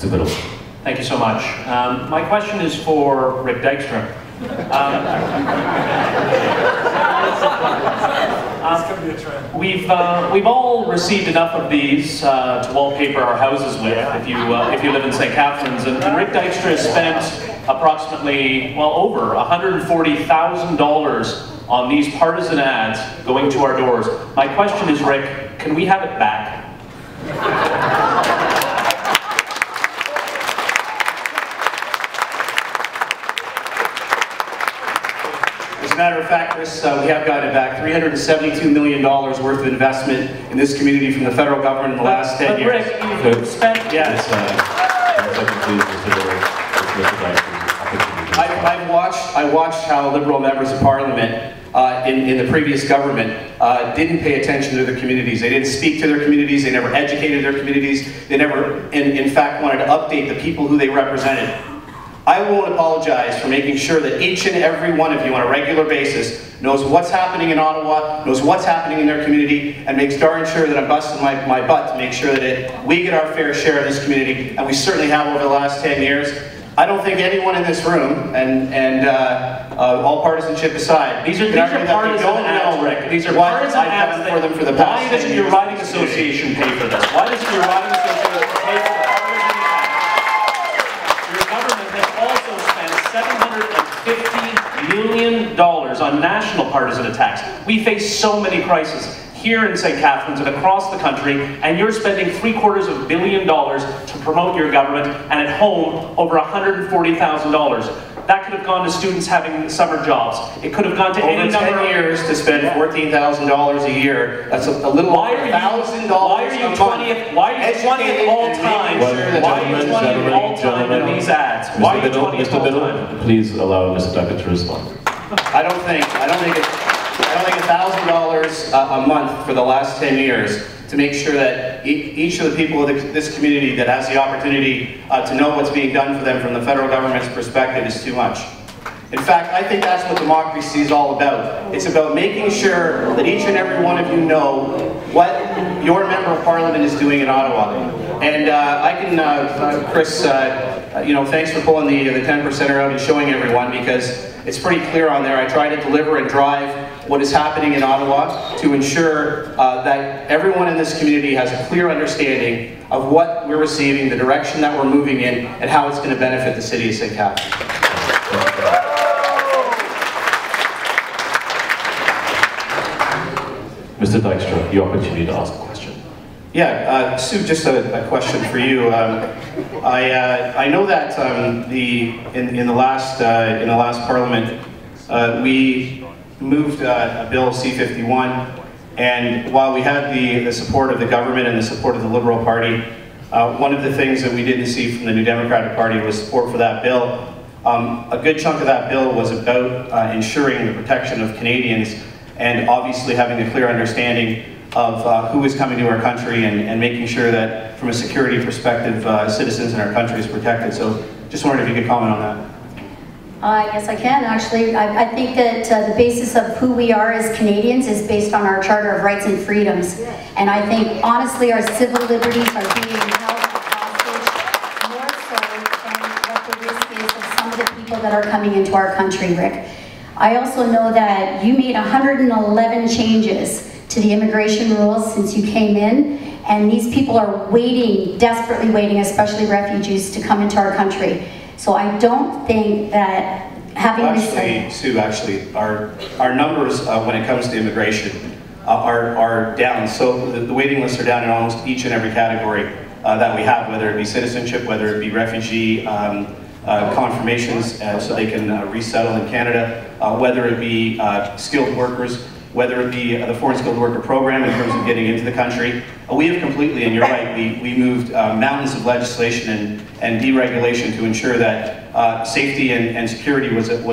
Mr. Bittle. Thank you so much. My question is for Rick Dykstra. We've all received enough of these to wallpaper our houses with, if you live in St. Catharines. And Rick Dykstra has spent approximately, well, over $140,000 on these partisan ads going to our doors. My question is, Rick, can we have it back? As a matter of fact, Chris, we have gotten back $372 million worth of investment in this community from the federal government in the last 10 years. Rick, you've spent... Yes. I watched how Liberal members of Parliament in the previous government didn't pay attention to their communities. They didn't speak to their communities. They never educated their communities. They never, in fact, wanted to update the people who they represented. I won't apologize for making sure that each and every one of you on a regular basis knows what's happening in Ottawa, knows what's happening in their community, and makes darn sure that I'm busting my butt to make sure that we get our fair share of this community, and we certainly have over the last 10 years. I don't think anyone in this room, and all partisanship aside, these are partisan ads, Rick. These are partisan ads for them for the past 10 years. Why doesn't your riding association pay for this? Why doesn't your riding association pay for the partisan ads? Your government has also spent $750 million on national partisan attacks. We face so many crises here in St. Catharines and across the country, and you're spending $750 million to promote your government, and at home, over $140,000. That could have gone to students having summer jobs. It could have gone to any number of... Over 10 years to spend $14,000 a year. That's a little over $1,000 Why are you 20th all time? Why are you 20th all time in these ads? Why are you 20th all time? Please allow Mr. Duckett to respond. I don't think $1,000 a month for the last 10 years to make sure that each of the people of this community that has the opportunity to know what's being done for them from the federal government's perspective is too much. In fact, I think that's what democracy is all about. It's about making sure that each and every one of you know what your member of parliament is doing in Ottawa. And I can, Chris, thanks for pulling the 10%er out and showing everyone, because it's pretty clear on there. I try to deliver and drive what is happening in Ottawa to ensure that everyone in this community has a clear understanding of what we're receiving, the direction that we're moving in, and how it's going to benefit the city of St. Catharines. Mr. Dykstra, the opportunity to ask a question. Yeah, Sue, just a question for you. I know that in the last Parliament we moved a bill C-51, and while we had the support of the government and the support of the Liberal Party, one of the things that we didn't see from the New Democratic Party was support for that bill. A good chunk of that bill was about ensuring the protection of Canadians, and obviously having a clear understanding of who is coming to our country, and making sure that from a security perspective citizens in our country is protected. So just wondered if you could comment on that. Yes, I can actually. I think that the basis of who we are as Canadians is based on our Charter of Rights and Freedoms. And I think, honestly, our civil liberties are being held hostage more so than what the risk is of some of the people that are coming into our country, Rick. I also know that you made 111 changes to the immigration rules since you came in, and these people are waiting, desperately waiting, especially refugees, to come into our country. So I don't think that having Sue, our numbers when it comes to immigration are down. So the waiting lists are down in almost each and every category that we have, whether it be citizenship, whether it be refugee confirmations so they can resettle in Canada, whether it be skilled workers, whether it be the Foreign Skilled Worker Program in terms of getting into the country. We have completely, and you're right, we moved mountains of legislation and deregulation to ensure that safety and security was of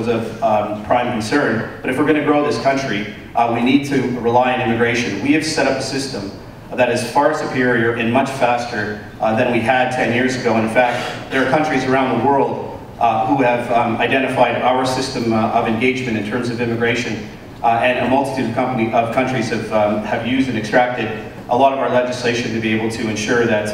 prime concern. But if we're going to grow this country, we need to rely on immigration. We have set up a system that is far superior and much faster than we had 10 years ago. In fact, there are countries around the world who have identified our system of engagement in terms of immigration, and a multitude of countries have used and extracted a lot of our legislation to be able to ensure that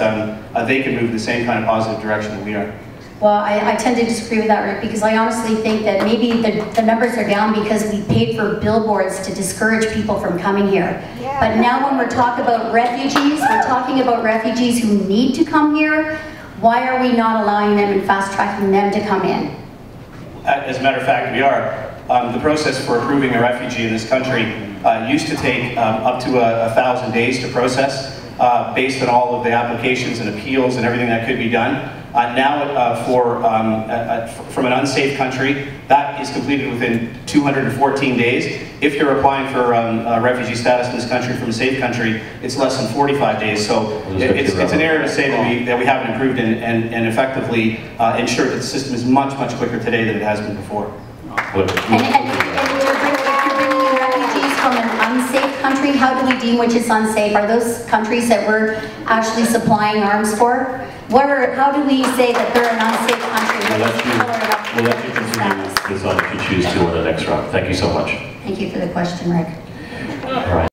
they can move in the same kind of positive direction that we are. Well, I tend to disagree with that, Rick, because I honestly think that maybe the numbers are down because we paid for billboards to discourage people from coming here. Yeah. But now when we're talking about refugees, we're talking about refugees who need to come here. Why are we not allowing them and fast-tracking them to come in? As a matter of fact, we are. The process for approving a refugee in this country used to take up to 1,000 days to process, based on all of the applications and appeals and everything that could be done. Now, from an unsafe country, that is completed within 214 days. If you're applying for refugee status in this country from a safe country, it's less than 45 days. So it's an error to say that we haven't improved and effectively ensured that the system is much, much quicker today than it has been before. And if you're bringing in refugees from an unsafe country, how do we deem which is unsafe? Are those countries that we're actually supplying arms for? How do we say that they're an unsafe country? We'll let you continue this on if you choose to in the next round. Thank you so much. Thank you for the question, Rick.